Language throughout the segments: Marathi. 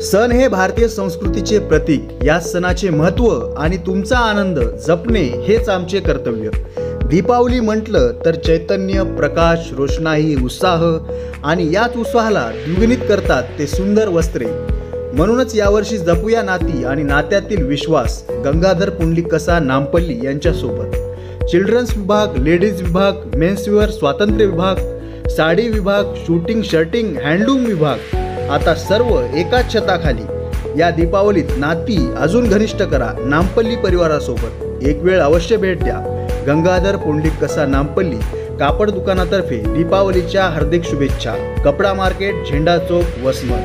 सण हे भारतीय संस्कृतीचे प्रतीक. या सणाचे महत्त्व आणि तुमचा आनंद जपणे हेच आमचे कर्तव्य. दीपावली म्हटलं तर चैतन्य, प्रकाश, रोषणाई, उत्साह आणि याच उत्साहाला द्विगुणित करतात ते सुंदर वस्त्रे. म्हणूनच यावर्षी जपूया नाती आणि नात्यातील विश्वास. गंगाधर पुंडलिक कसा नामपल्ली यांच्यासोबत चिल्ड्रन्स विभाग, लेडीज विभाग, मेन्सवेअर, स्वातंत्र्य विभाग, साडी विभाग, शूटिंग, शर्टिंग, हँडलूम विभाग, आता सर्व एकाच छताखाली. या दीपावलीत नाती अजून घनिष्ठ करा नामपल्ली परिवारासोबत. एक वेळ अवश्य भेट द्या. गंगाधर पुंडलिक कसा नामपल्ली कापड दुकानातर्फे दीपावलीच्या हार्दिक शुभेच्छा. कपडा मार्केट, झेंडा चौक, वसमत.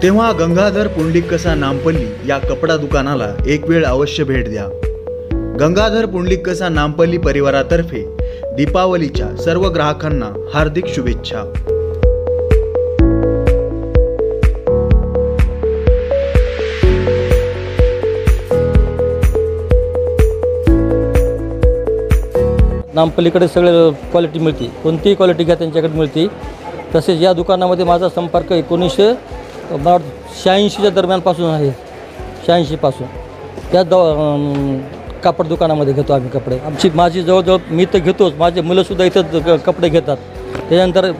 तेव्हा गंगाधर पुंडलिक कसा नामपल्ली या कपडा दुकानाला एक वेळ अवश्य भेट द्या. गंगाधर पुंडलिक कसा नामपल्ली परिवारातर्फे दीपावलीच्या सर्व ग्राहकांना हार्दिक शुभेच्छा. नामपल्लीकडे सगळे क्वालिटी मिळते, कोणतीही क्वालिटी घ्या त्यांच्याकडे मिळते. तसेच या दुकानामध्ये माझा संपर्क 1986च्या दरम्यानपासून आहे. 86पासून त्या कापड दुकानामध्ये घेतो आम्ही कपडे. माझी जवळजवळ मी तर घेतोच, माझे मुलंसुद्धा इथंच कपडे घेतात. त्याच्यानंतर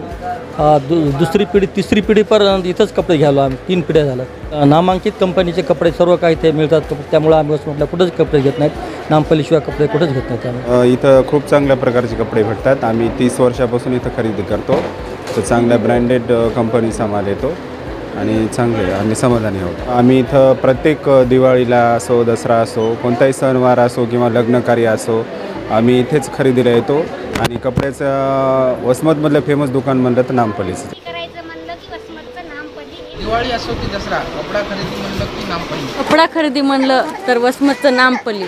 दुसरी पिढी, तिसरी पिढीपर्यंत इथंच कपडे घ्यायलो आम्ही. 3 पिढ्या झाल्या. नामांकित कंपनीचे कपडे सर्व काही ते मिळतात. त्यामुळे आम्ही म्हटलं कुठंच कपडे घेत नाहीत. नामपल्लीशिवाय कपडे कुठंच घेत नाहीत आम्ही. इथं खूप चांगल्या प्रकारचे कपडे भेटतात. आम्ही 30 वर्षापासून इथं खरेदी करतो. तर चांगल्या ब्रँडेड कंपनीचा माल येतो आणि चांगले आम्ही समाधानी आहोत. आम्ही इथं प्रत्येक दिवाळीला असो, दसरा असो, कोणताही सणवार असो किंवा लग्नकार्य असो, आम्ही इथेच खरेदीला येतो. आणि कपड्याचं वसमतमधलं फेमस दुकान म्हणलं तर नामपल्लीचं. दिवाळी असो की दसरा, कपडा खरेदी म्हणलं की नामपल्ली. कपडा खरेदी म्हणलं तर वसमतचं नामपल्ली.